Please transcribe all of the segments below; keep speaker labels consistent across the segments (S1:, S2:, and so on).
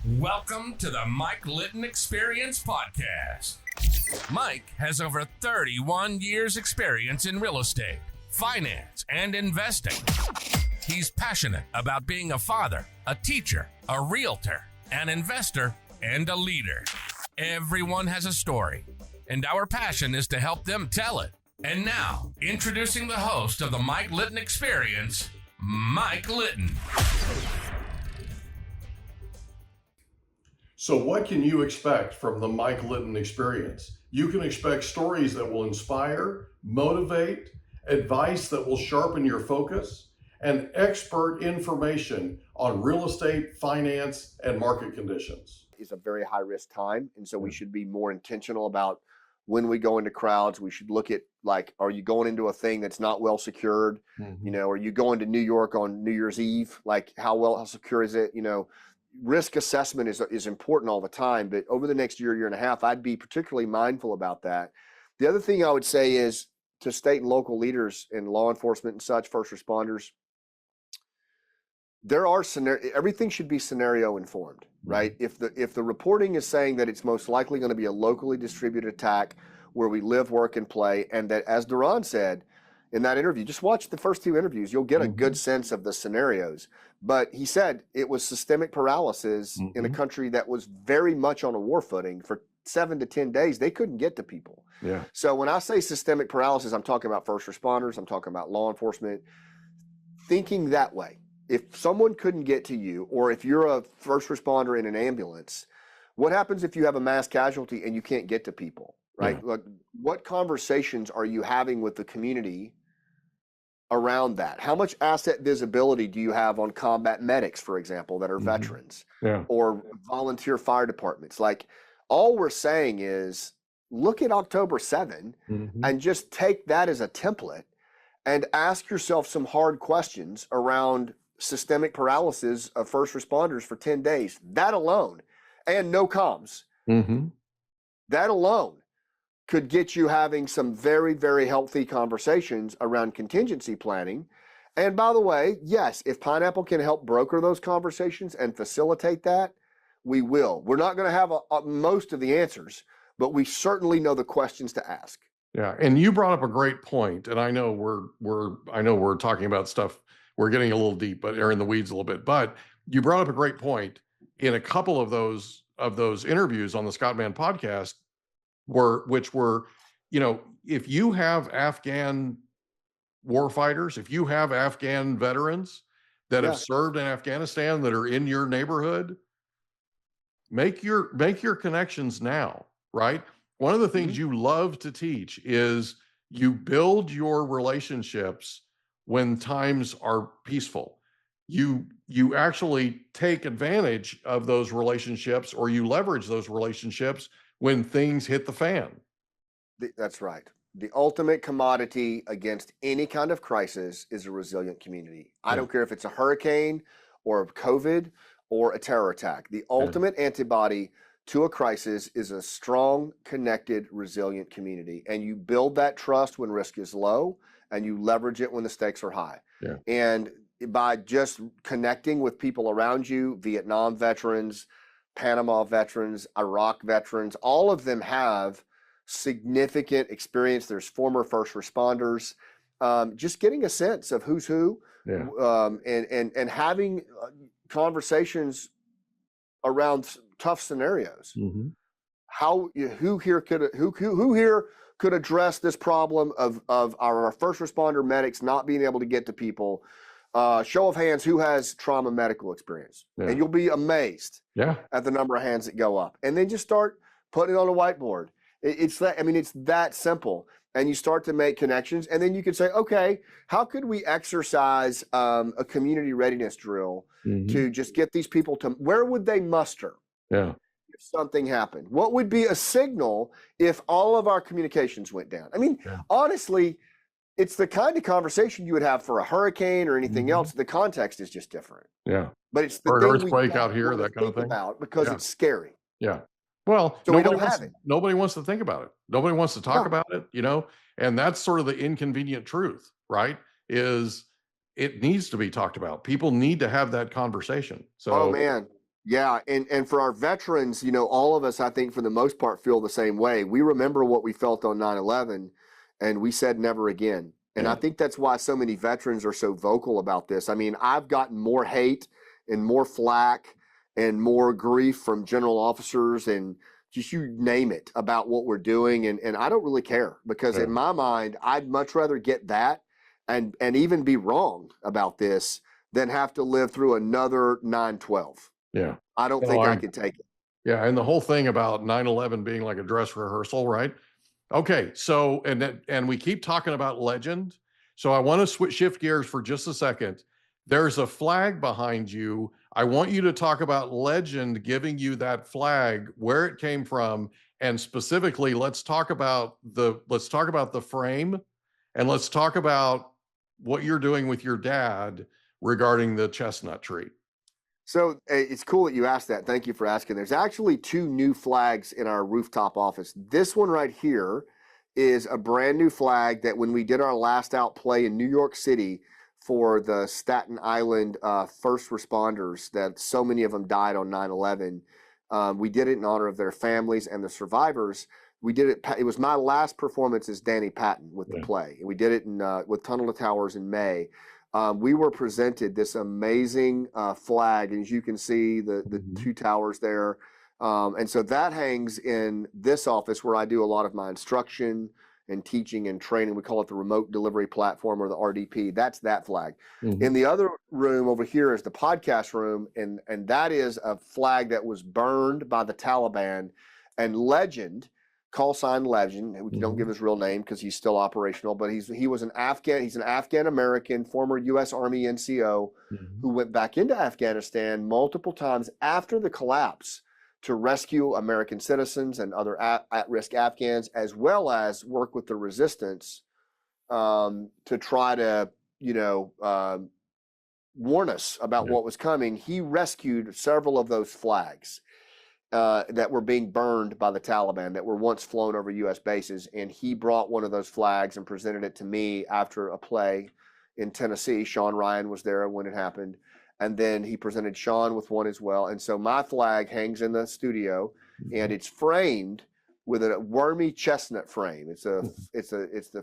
S1: Welcome to the Mike Litton Experience podcast. Mike has over 31 years experience in real estate, finance, and investing. He's passionate about being a father, a teacher, a realtor, an investor, and a leader. Everyone has a story, and our passion is to help them tell it. And now, introducing the host of the Mike Litton Experience, Mike Litton.
S2: So what can you expect from the Mike Litton Experience? You can expect stories that will inspire, motivate, advice that will sharpen your focus, and expert information on real estate, finance, and market conditions.
S3: It's a very high risk time. And so we should be more intentional about when we go into crowds. We should look at, like, are you going into a thing that's not well secured? You know, are you going to New York on New Year's Eve? Like, how secure is it? You know, risk assessment is important all the time, but over the next year and a half, I'd be particularly mindful about that. The other thing I would say is to state and local leaders in law enforcement and such, first responders, everything should be scenario informed, right? If the reporting is saying that it's most likely going to be a locally distributed attack where we live, work, and play, and that, as Duran said in that interview, just watch the first two interviews, you'll get a good sense of the scenarios. But he said it was systemic paralysis in a country that was very much on a war footing for 7 to 10 days. They couldn't get to people.
S2: Yeah.
S3: So when I say systemic paralysis, I'm talking about first responders, I'm talking about law enforcement, thinking that way. If someone couldn't get to you, or if you're a first responder in an ambulance, what happens if you have a mass casualty and you can't get to people, right?
S2: Yeah.
S3: Like, what conversations are you having with the community around that? How much asset visibility do you have on combat medics, for example, that are veterans, or volunteer fire departments? Like, all we're saying is look at October 7 and just take that as a template and ask yourself some hard questions around systemic paralysis of first responders for 10 days. That alone, and no comms, that alone could get you having some very, very healthy conversations around contingency planning. And by the way, yes, if Pineapple can help broker those conversations and facilitate that, we will. We're not going to have most of the answers, but we certainly know the questions to ask.
S4: Yeah, and you brought up a great point, and I know we're talking about stuff, we're getting a little deep, but are in the weeds a little bit. But you brought up a great point in a couple of those interviews on the Scott Mann podcast, which were, you know, if you have Afghan war fighters, if you have Afghan veterans that have served in Afghanistan that are in your neighborhood, make your connections now, right? One of the things you love to teach is you build your relationships when times are peaceful. You actually take advantage of those relationships, or you leverage those relationships when things hit the fan.
S3: That's right. The ultimate commodity against any kind of crisis is a resilient community. I don't care if it's a hurricane or COVID or a terror attack. The ultimate antibody to a crisis is a strong, connected, resilient community. And you build that trust when risk is low, and you leverage it when the stakes are high.
S4: Yeah.
S3: And by just connecting with people around you, Vietnam veterans, Panama veterans, Iraq veterans, all of them have significant experience. There's former first responders, just getting a sense of who's who, and having conversations around tough scenarios. Who here could address this problem of our first responder medics not being able to get to people? Show of hands, who has trauma medical experience? And you'll be amazed at the number of hands that go up. And then just start putting it on a whiteboard. It's that simple. And you start to make connections, and then you can say, okay, how could we exercise a community readiness drill to just get these people to, where would they muster if something happened? What would be a signal if all of our communications went down? I mean, honestly, it's the kind of conversation you would have for a hurricane or anything else. The context is just different.
S4: Yeah.
S3: But it's the
S4: or an
S3: thing
S4: earthquake out here, that kind of thing.
S3: About because it's scary.
S4: Yeah. Well,
S3: so
S4: nobody wants to think about it. Nobody wants to talk about it, you know, and that's sort of the inconvenient truth, right? Is it needs to be talked about. People need to have that conversation. So,
S3: oh man, Yeah, and for our veterans, you know, all of us, I think for the most part, feel the same way. We remember what we felt on 9/11, and we said never again. And I
S4: Yeah.
S3: think that's why so many veterans are so vocal about this. I mean, I've gotten more hate and more flack and more grief from general officers and just you name it about what we're doing. And I don't really care because
S4: Yeah.
S3: in my mind, I'd much rather get that and even be wrong about this than have to live through another 9/12.
S4: Yeah.
S3: I don't
S4: No,
S3: think I could take it.
S4: yeah. And the whole thing about 9/11 being like a dress rehearsal, right? Okay. So, and we keep talking about legend. So I want to shift gears for just a second. There's a flag behind you. I want you to talk about legend giving you that flag, where it came from, and specifically, let's talk about the frame, and let's talk about what you're doing with your dad regarding the chestnut tree.
S3: So it's cool that you asked that. Thank you for asking. There's actually two new flags in our rooftop office. This one right here is a brand new flag that when we did our last out play in New York City for the Staten Island first responders, that so many of them died on 9/11, we did it in honor of their families and the survivors. We did it. It was my last performance as Danny Patton with the play. We did it with Tunnel to Towers in May. We were presented this amazing flag, and as you can see, the two towers there. And so that hangs in this office where I do a lot of my instruction and teaching and training. We call it the Remote Delivery Platform, or the RDP. That's that flag. In the other room over here is the podcast room, and that is a flag that was burned by the Taliban. And Legend, call sign Legend. We don't give his real name because he's still operational, but he's an Afghan American, former U.S. Army NCO who went back into Afghanistan multiple times after the collapse to rescue American citizens and other at-risk Afghans, as well as work with the resistance to try to, warn us about what was coming. He rescued several of those flags that were being burned by the Taliban that were once flown over U.S. bases. And he brought one of those flags and presented it to me after a play in Tennessee. Sean Ryan was there when it happened. And then he presented Sean with one as well. And so my flag hangs in the studio, and it's framed with a wormy chestnut frame. It's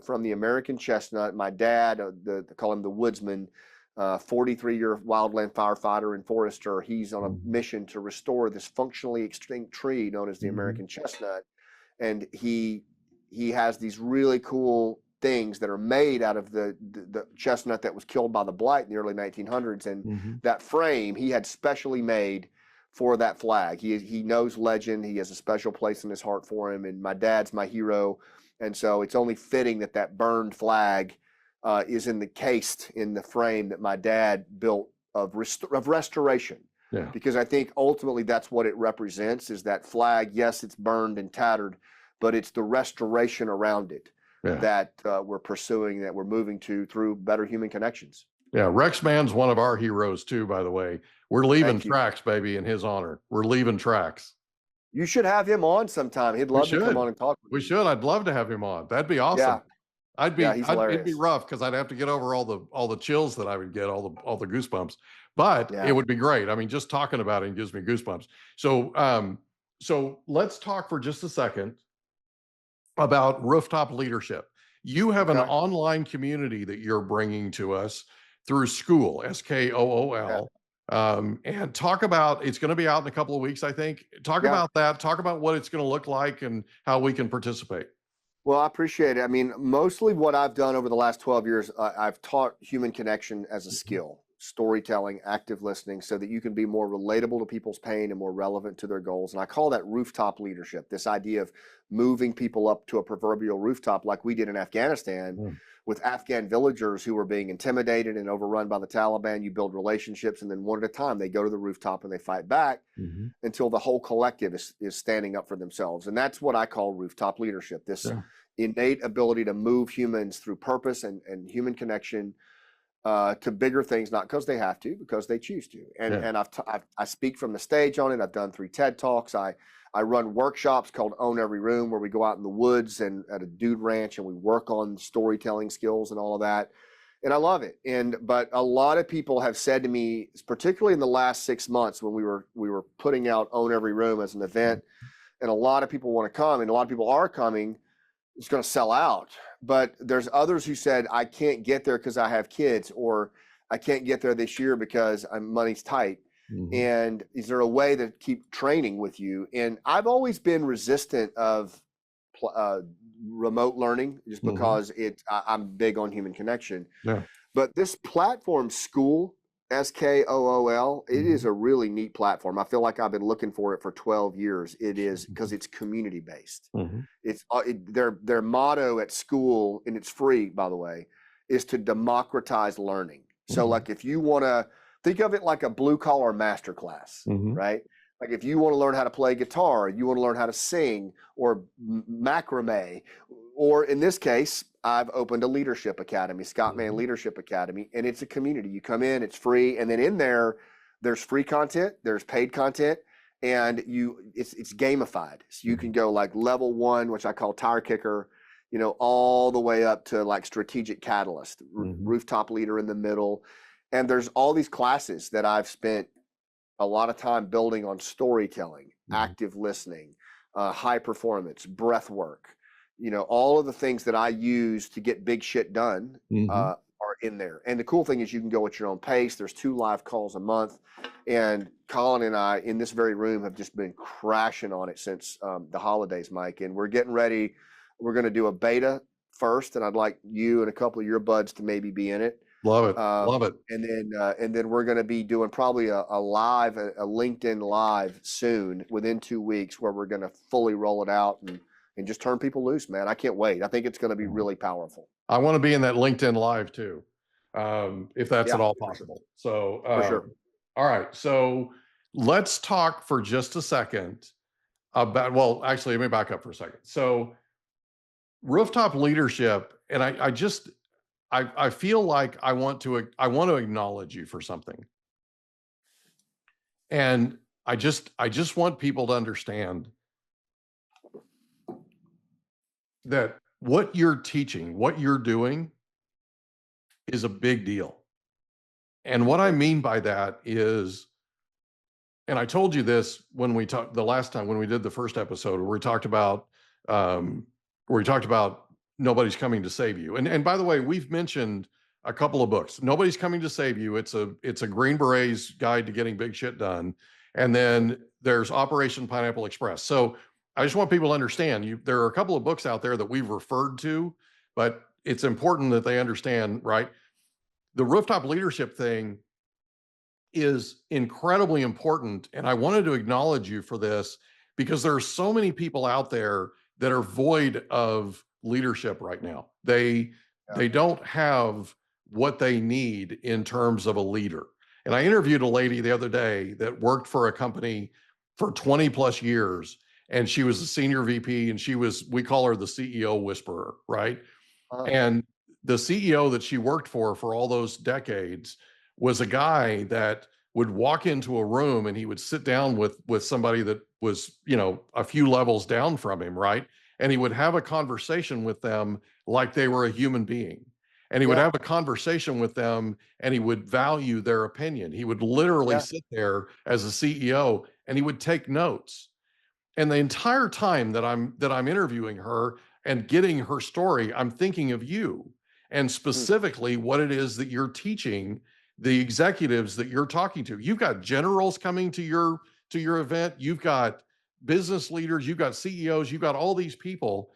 S3: from the American chestnut. My dad, they call him the woodsman, 43-year wildland firefighter and forester. He's on a mission to restore this functionally extinct tree known as the American chestnut. And he has these really cool things that are made out of the chestnut that was killed by the blight in the early 1900s. And that frame he had specially made for that flag. He knows Legend. He has a special place in his heart for him. And my dad's my hero. And so it's only fitting that burned flag is encased in the frame that my dad built of restoration.
S4: Yeah.
S3: Because I think ultimately that's what it represents, is that flag. Yes, it's burned and tattered, but it's the restoration around it that we're pursuing, that we're moving to through better human connections.
S4: Yeah, Rex Mann's one of our heroes too, by the way. We're leaving tracks, baby, in his honor. We're leaving tracks.
S3: You should have him on sometime. He'd love to come on and talk with you.
S4: We should. I'd love to have him on. That'd be awesome. It'd be rough because I'd have to get over all the chills that I would get, all the goosebumps. But it would be great. I mean, just talking about it gives me goosebumps. So let's talk for just a second about Rooftop Leadership. You have an online community that you're bringing to us through Skool, SKOOL. And talk about, it's going to be out in a couple of weeks, I think. Talk about that. Talk about what it's going to look like and how we can participate.
S3: Well, I appreciate it. I mean, mostly what I've done over the last 12 years, I've taught human connection as a skill, storytelling, active listening, so that you can be more relatable to people's pain and more relevant to their goals. And I call that rooftop leadership, this idea of moving people up to a proverbial rooftop like we did in Afghanistan with Afghan villagers who were being intimidated and overrun by the Taliban. You build relationships, and then one at a time, they go to the rooftop and they fight back until the whole collective is standing up for themselves. And that's what I call rooftop leadership, this innate ability to move humans through purpose and human connection to bigger things, not because they have to, because they choose to. And I speak from the stage on it. I've done 3 TED Talks. I run workshops called Own Every Room, where we go out in the woods and at a dude ranch and we work on storytelling skills and all of that. and I love it. But a lot of people have said to me, particularly in the last 6 months when we were putting out Own Every Room as an event, and a lot of people want to come, and a lot of people are coming, it's going to sell out. But there's others who said, I can't get there because I have kids, or I can't get there this year because money's tight.
S4: Mm-hmm.
S3: And is there a way to keep training with you? And I've always been resistant of remote learning, just because I'm big on human connection.
S4: Yeah.
S3: But this platform, School, SKOOL, it is a really neat platform. I feel like I've been looking for it for 12 years. It is because it's community based. It's their motto at School, and it's free, by the way, is to democratize learning. So like if you want to think of it like a blue collar masterclass, right? Like if you want to learn how to play guitar, you want to learn how to sing or macrame, or in this case, I've opened a leadership academy, Scott Mann Leadership Academy, and it's a community. You come in, it's free, and then in there's free content, there's paid content, and it's gamified. So you can go like level 1, which I call tire kicker, all the way up to like strategic catalyst, rooftop leader in the middle. And there's all these classes that I've spent a lot of time building on storytelling, active listening, high performance, breath work. All of the things that I use to get big shit done are in there. And the cool thing is you can go at your own pace. There's 2 live calls a month. And Colin and I in this very room have just been crashing on it since the holidays, Mike. And we're getting ready. We're going to do a beta first. And I'd like you and a couple of your buds to maybe be in it.
S4: Love it. Love it.
S3: And then we're going to be doing probably a LinkedIn live soon, within 2 weeks, where we're going to fully roll it out and just turn people loose, man. I can't wait. I think it's going to be really powerful.
S4: I want to be in that LinkedIn live too, if that's at all possible. So,
S3: for sure.
S4: All right. So let's talk for just a second about, well, actually, let me back up for a second. So Rooftop Leadership, and I feel like I want to acknowledge you for something. And I just want people to understand that what you're teaching, what you're doing is a big deal. And what I mean by that is, and I told you this when we talked the last time when we did the first episode, where we talked about Nobody's Coming to Save You. And by the way, we've mentioned a couple of books. Nobody's Coming to Save You. It's a Green Beret's Guide to Getting Big Shit Done. And then there's Operation Pineapple Express. So I just want people to understand, there are a couple of books out there that we've referred to, but it's important that they understand, right? The Rooftop Leadership thing is incredibly important. And I wanted to acknowledge you for this because there are so many people out there that are void of leadership right now. They don't have what they need in terms of a leader. And I interviewed a lady the other day that worked for a company for 20 plus years, and she was a senior VP, and we call her the CEO whisperer, right? And the CEO that she worked for all those decades was a guy that would walk into a room and he would sit down with somebody that was, a few levels down from him, right? And he would have a conversation with them like they were a human being. And he would have a conversation with them and he would value their opinion. He would literally sit there as a CEO and he would take notes. And the entire time that I'm interviewing her and getting her story, I'm thinking of you and specifically what it is that you're teaching the executives that you're talking to. You've got generals coming to your event. You've got business leaders, you've got CEOs, you've got all these people.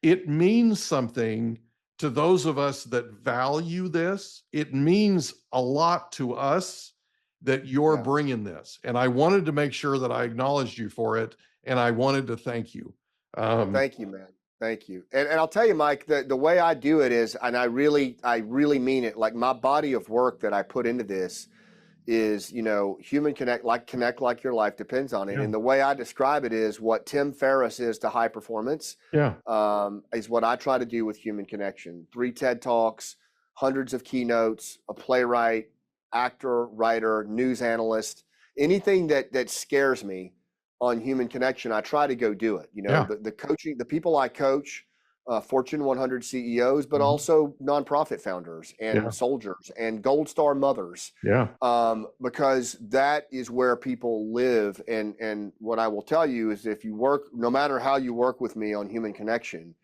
S4: It means something to those of us that value this. It means a lot to us that you're bringing this. And I wanted to make sure that I acknowledged you for it. And I wanted to thank you.
S3: Thank you, man. Thank you. And I'll tell you, Mike, the way I do it is, and I really mean it, like my body of work that I put into this is, human connect like your life depends on it. And the way I describe it is what Tim Ferriss is to high performance is what I try to do with human connection. 3 TED Talks, hundreds of keynotes, a playwright, actor, writer, news analyst, anything that scares me on human connection, I try to go do it. The coaching, the people I coach Fortune 100 CEOs, but
S4: Mhm.
S3: also nonprofit founders and
S4: Yeah.
S3: soldiers and Gold Star mothers,
S4: Yeah.
S3: because that is where people live. And what I will tell you is, if you work, no matter how you work with me on Human Connection,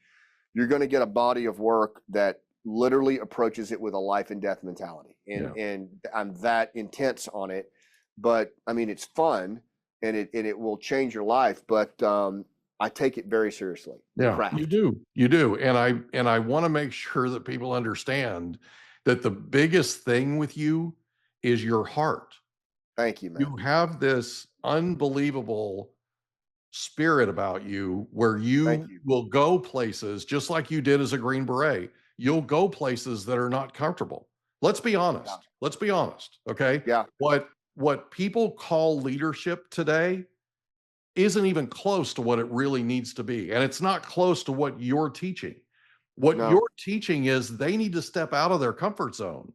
S3: you're going to get a body of work that literally approaches it with a life and death mentality. And I'm that intense on it, but I mean, it's fun, and it will change your life. But I take it very seriously. The
S4: Yeah,
S3: craft.
S4: you do. And I want to make sure that people understand that the biggest thing with you is your heart.
S3: Thank you, man.
S4: You have this unbelievable spirit about you where
S3: Thank
S4: you
S3: you.
S4: will go places just like you did as a Green Beret. You'll go places that are not comfortable. Let's be honest.
S3: Yeah.
S4: Let's be honest. Okay.
S3: Yeah.
S4: What people call leadership today isn't even close to what it really needs to be. And it's not close to what you're teaching. What
S3: No.
S4: you're teaching is they need to step out of their comfort zone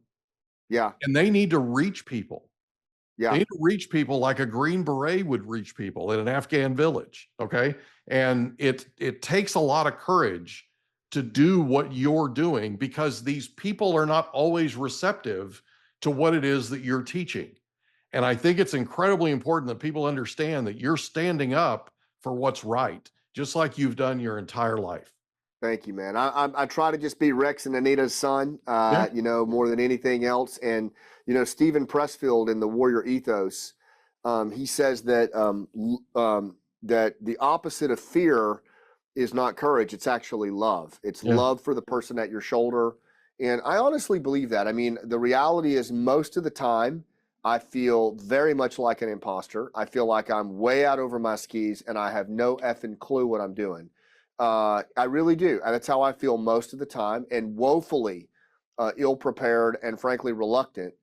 S3: Yeah.
S4: and they need to reach people. They
S3: Yeah.
S4: need to reach people like a Green Beret would reach people in an Afghan village. Okay. And it takes a lot of courage to do what you're doing, because these people are not always receptive to what it is that you're teaching. And I think it's incredibly important that people understand that you're standing up for what's right, just like you've done your entire life.
S3: Thank you, man. I try to just be Rex and Anita's son,
S4: Yeah.
S3: more than anything else. And, Stephen Pressfield in the Warrior Ethos, he says that that the opposite of fear is not courage. It's actually love. It's love for the person at your shoulder. And I honestly believe that. I mean, the reality is, most of the time, I feel very much like an imposter. I feel like I'm way out over my skis and I have no effing clue what I'm doing. I really do. And that's how I feel most of the time, and woefully ill-prepared and frankly reluctant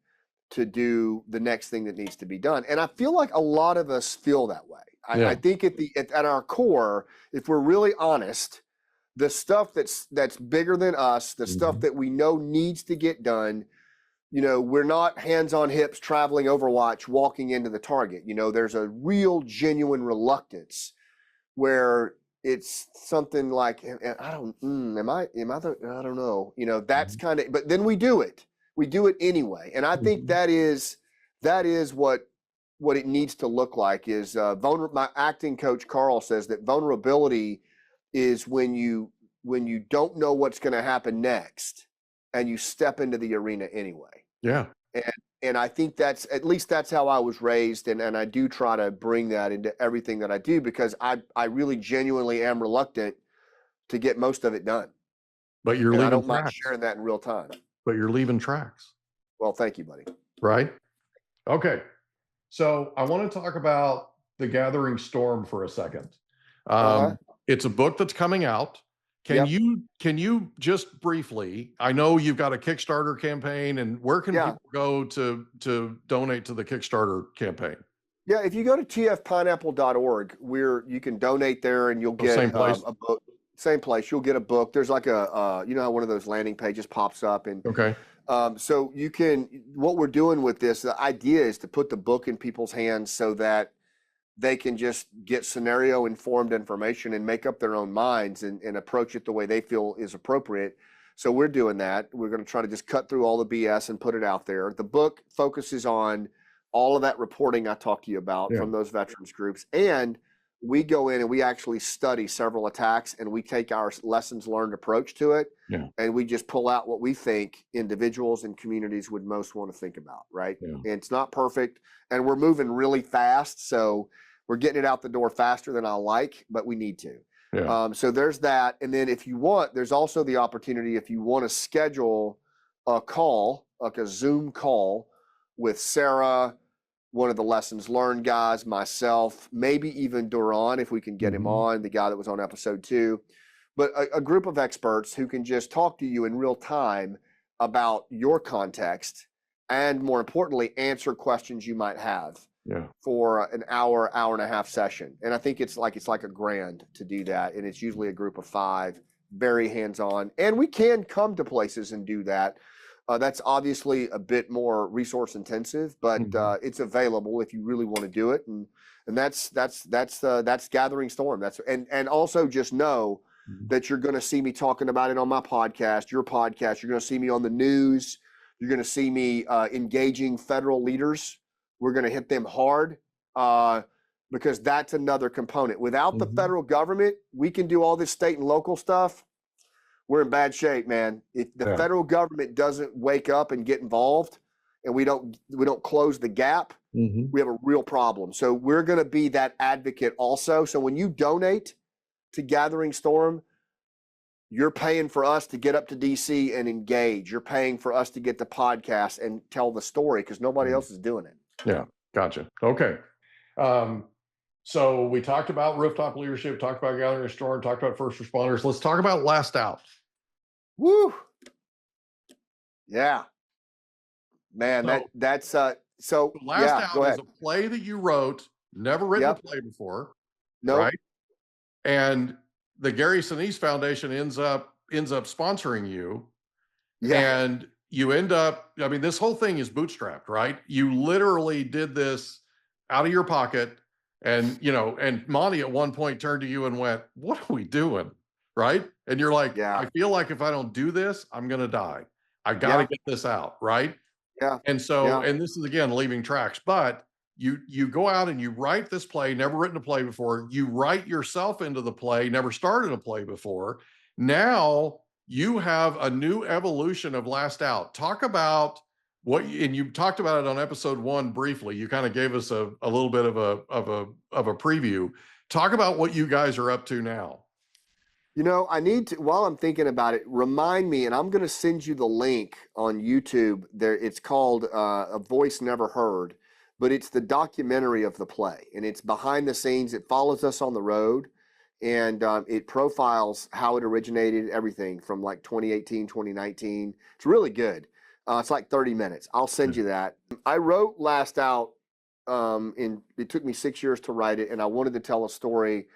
S3: to do the next thing that needs to be done. And I feel like a lot of us feel that way. I think at our core, if we're really honest, the stuff that's bigger than us, the stuff that we know needs to get done, we're not hands on hips traveling Overwatch walking into the target. There's a real genuine reluctance where it's something like, I don't know, that's kind of, but then we do it anyway. And I think that is what it needs to look like is my acting coach, Carl, says that vulnerability is when you don't know what's going to happen next and you step into the arena anyway.
S4: Yeah.
S3: And I think that's how I was raised. And I do try to bring that into everything that I do, because I really genuinely am reluctant to get most of it done.
S4: But you're
S3: and
S4: leaving
S3: I don't mind
S4: tracks.
S3: sharing that in real time.
S4: But you're leaving tracks.
S3: Well, thank you, buddy.
S4: Right? Okay. So I want to talk about The Gathering Storm for a second. It's a book that's coming out. Can you just briefly, I know you've got a Kickstarter campaign, and where can people go to donate to the Kickstarter campaign?
S3: Yeah, if you go to tfpineapple.org, you can donate there, and you'll get a book. Same place. You'll get a book. There's like how one of those landing pages pops up, and so you can. What we're doing with this, the idea is to put the book in people's hands so that they can just get scenario informed information and make up their own minds and approach it the way they feel is appropriate. So we're doing that. We're going to try to just cut through all the BS and put it out there. The book focuses on all of that reporting I talked to you about from those veterans groups. And we go in and we actually study several attacks, and we take our lessons learned approach to it. And we just pull out what we think individuals and communities would most want to think about. Right. And it's not perfect, and we're moving really fast. So we're getting it out the door faster than I like, but we need to. So there's that. And then if you want, there's also the opportunity, if you want to schedule a call, like a Zoom call with Sarah, one of the lessons learned guys, myself, maybe even Duran, if we can get him on, the guy that was on episode 2, but a group of experts who can just talk to you in real time about your context, and more importantly, answer questions you might have for an hour and a half session. And I think it's like $1,000 to do that. And it's usually a group of 5, very hands-on, and we can come to places and do that. That's obviously a bit more resource intensive, but it's available if you really want to do it. And that's Gathering Storm. And also just know that you're going to see me talking about it on my podcast, your podcast. You're going to see me on the news. You're going to see me engaging federal leaders. We're going to hit them hard because that's another component. Without the federal government, we can do all this state and local stuff. We're in bad shape, man. If the federal government doesn't wake up and get involved, and we don't close the gap, we have a real problem. So we're going to be that advocate also. So when you donate to Gathering Storm, you're paying for us to get up to DC and engage. You're paying for us to get the podcast and tell the story because nobody else is doing it.
S4: Yeah, gotcha. Okay. So we talked about Rooftop Leadership, talked about Gathering Storm, talked about first responders. Let's talk about Last Out.
S3: Woo! Yeah. Man, that's so
S4: Last Out
S3: go ahead.
S4: is a play that you wrote, never written a play before.
S3: No.
S4: Right? And the Gary Sinise Foundation ends up sponsoring you. Yeah. And you end up, I mean, this whole thing is bootstrapped, right? You literally did this out of your pocket. And, and Monty at one point turned to you and went, "What are we doing?" Right? And you're like, "I feel like if I don't do this, I'm going to die. I got to get this out." Right?
S3: Yeah.
S4: And so, and this is again, leaving tracks, but you go out and you write this play, never written a play before. You write yourself into the play, never started a play before. Now you have a new evolution of Last Out. Talk about and you talked about it on episode 1 briefly. You kind of gave us a little bit of a preview. Talk about what you guys are up to now.
S3: I need to, while I'm thinking about it, remind me, and I'm going to send you the link on YouTube. There, it's called A Voice Never Heard, but it's the documentary of the play, and it's behind the scenes. It follows us on the road, and it profiles how it originated, everything from like 2018, 2019. It's really good. It's like 30 minutes. I'll send you that. I wrote Last Out, it took me 6 years to write it, and I wanted to tell a story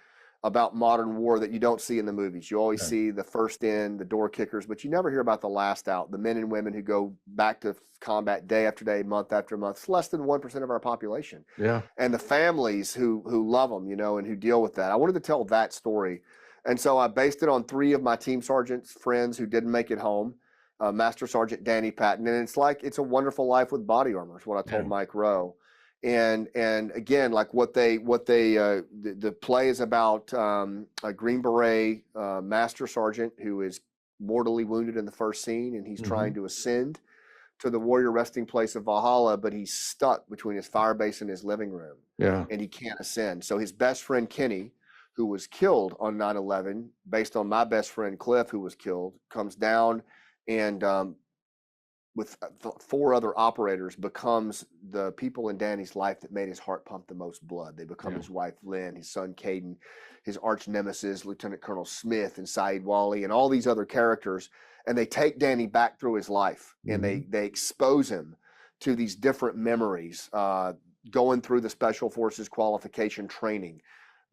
S3: about modern war that you don't see in the movies. You always see the first in, the door kickers, but you never hear about the last out, the men and women who go back to combat day after day, month after month. It's less than 1% of our population. Yeah. And the families who love them, and who deal with that. I wanted to tell that story. And so I based it on 3 of my team sergeants' friends who didn't make it home. Master Sergeant Danny Patton. And it's a wonderful life with body armor is what I told Mike Rowe. And again, like the play is about a Green Beret Master Sergeant who is mortally wounded in the first scene, and he's trying to ascend to the warrior resting place of Valhalla, but he's stuck between his fire base and his living room. Yeah. And he can't ascend. So his best friend Kenny, who was killed on 9/11, based on my best friend Cliff, who was killed, comes down and with 4 other operators becomes the people in Danny's life that made his heart pump the most blood. They become his wife, Lynn, his son, Caden, his arch nemesis, Lieutenant Colonel Smith and Saeed Wally, and all these other characters. And they take Danny back through his life and they expose him to these different memories, going through the Special Forces qualification training,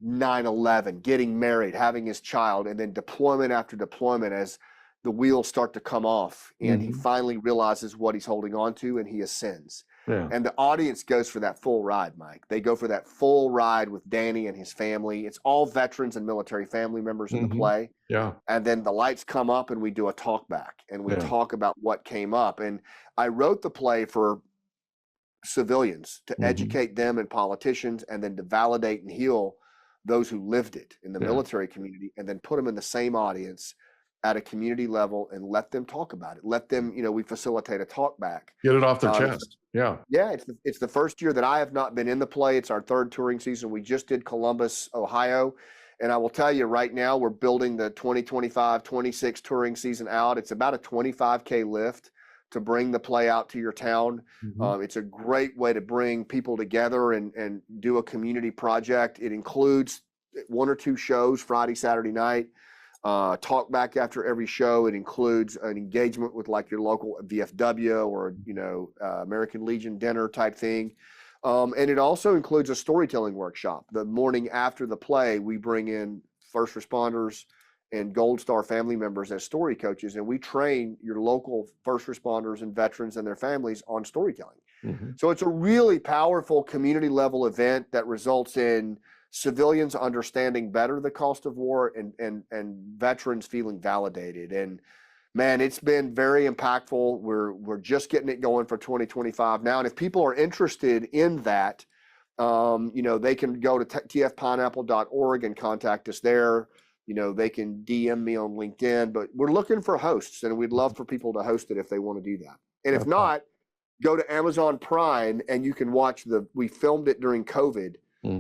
S3: 9/11, getting married, having his child, and then deployment after deployment as the wheels start to come off and he finally realizes what he's holding on to and he ascends. Yeah. And the audience goes for that full ride, Mike. They go for that full ride with Danny and his family. It's all veterans and military family members in the play. Yeah. And then the lights come up and we do a talk back and we talk about what came up. And I wrote the play for civilians to educate them and politicians, and then to validate and heal those who lived it in the military community, and then put them in the same audience at a community level and let them talk about it. Let them, we facilitate a talk back.
S4: Get it off their chest. Yeah.
S3: Yeah. It's the first year that I have not been in the play. It's our 3rd touring season. We just did Columbus, Ohio. And I will tell you right now, we're building the 2025-26 touring season out. It's about a 25K lift to bring the play out to your town. It's a great way to bring people together and do a community project. It includes 1 or 2 shows, Friday, Saturday night. Talk back after every show. It includes an engagement with like your local VFW or, American Legion dinner type thing. And it also includes a storytelling workshop. The morning after the play, we bring in first responders and Gold Star family members as story coaches, and we train your local first responders and veterans and their families on storytelling. So it's a really powerful community level event that results in civilians understanding better the cost of war, and veterans feeling validated. And man, it's been very impactful. We're just getting it going for 2025 now. And if people are interested in that, they can go to tfpineapple.org and contact us there. They can DM me on LinkedIn, but we're looking for hosts, and we'd love for people to host it if they want to do that. And if not, go to Amazon Prime and you can watch we filmed it during COVID.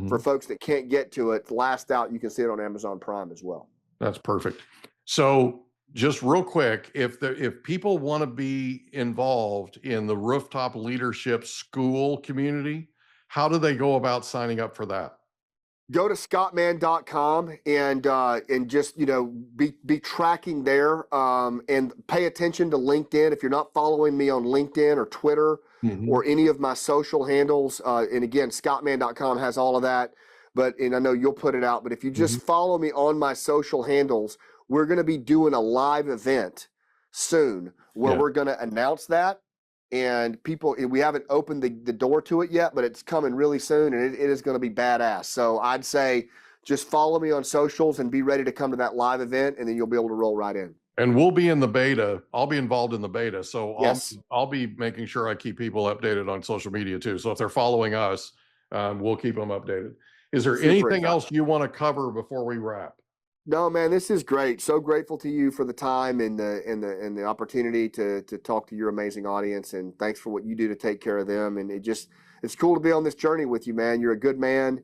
S3: For folks that can't get to it, last out, you can see it on Amazon Prime as well.
S4: That's perfect. So just real quick, if people want to be involved in the Rooftop Leadership School community, how do they go about signing up for that?
S3: Go to scottmann.com and just, be tracking there, and pay attention to LinkedIn. If you're not following me on LinkedIn or Twitter or any of my social handles, and again, scottmann.com has all of that, and I know you'll put it out, but if you just follow me on my social handles, we're going to be doing a live event soon where we're going to announce that. And we haven't opened the door to it yet, but it's coming really soon, and it is going to be badass. So I'd say just follow me on socials and be ready to come to that live event, and then you'll be able to roll right in.
S4: And we'll be in the beta. I'll be involved in the beta. So
S3: yes.
S4: I'll be making sure I keep people updated on social media too. So if they're following us, we'll keep them updated. Is there anything else you want to cover before we wrap?
S3: No, man, this is great. So grateful to you for the time and the opportunity to talk to your amazing audience, and thanks for what you do to take care of them. And it's cool to be on this journey with you, man. You're a good man.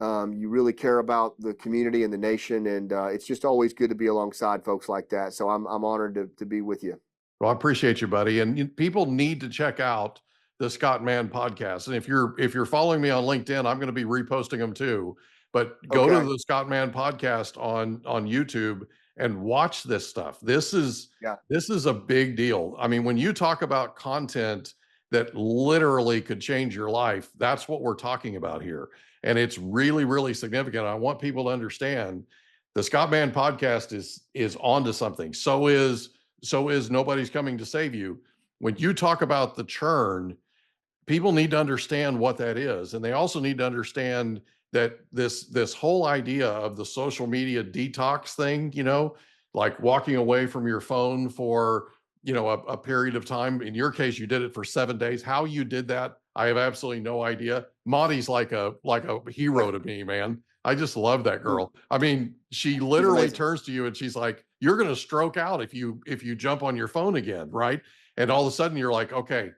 S3: You really care about the community and the nation, and it's just always good to be alongside folks like that. So I'm honored to be with you.
S4: Well, I appreciate you, buddy. And people need to check out the Scott Mann podcast. And if you're following me on LinkedIn, I'm going to be reposting them too. But go to the Scott Mann podcast on YouTube and watch this stuff. This is a big deal. I mean, when you talk about content that literally could change your life, that's what we're talking about here. And it's really, really significant. I want people to understand the Scott Mann podcast is onto something. So is Nobody's Coming to Save You. When you talk about the churn, people need to understand what that is. And they also need to understand that this whole idea of the social media detox thing, like walking away from your phone for, a period of time. In your case, you did it for 7 days. How you did that, I have absolutely no idea. Maudie's like a hero to me, man. I just love that girl. I mean, she literally turns to you and she's like, you're going to stroke out if you jump on your phone again. Right. And all of a sudden you're like, okay,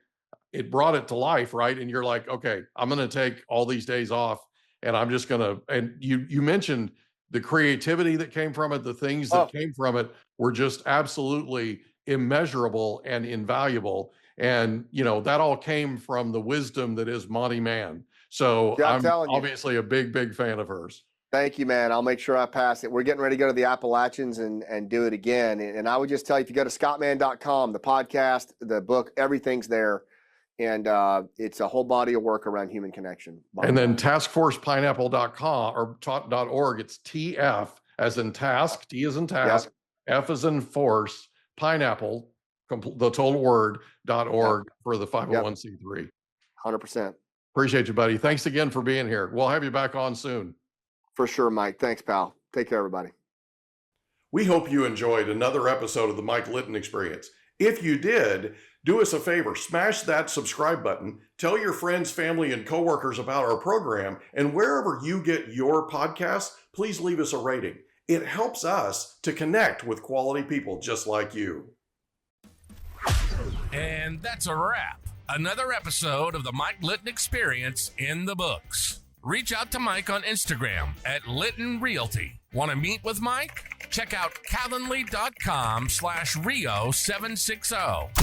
S4: it brought it to life. Right. And you're like, okay, I'm going to take all these days off. And I'm just going to, and you mentioned the creativity that came from it, the things that came from it were just absolutely immeasurable and invaluable. And, that all came from the wisdom that is Monty Mann. So I'm obviously a big, big fan of hers.
S3: Thank you, man. I'll make sure I pass it. We're getting ready to go to the Appalachians and do it again. And I would just tell you, if you go to scottmann.com, the podcast, the book, everything's there. And it's a whole body of work around human connection.
S4: And then taskforcepineapple.com or .org. It's TF as in task, T as in task, F as in force, pineapple, the total word, .org for the 501c3.
S3: 100%.
S4: Appreciate you, buddy. Thanks again for being here. We'll have you back on soon.
S3: For sure, Mike. Thanks, pal. Take care, everybody.
S4: We hope you enjoyed another episode of the Mike Litton Experience. If you did, do us a favor, smash that subscribe button, tell your friends, family, and coworkers about our program, and wherever you get your podcasts, please leave us a rating. It helps us to connect with quality people just like you.
S1: And that's a wrap. Another episode of the Mike Litton Experience in the books. Reach out to Mike on Instagram at Litton Realty. Want to meet with Mike? Check out calendly.com/Rio760.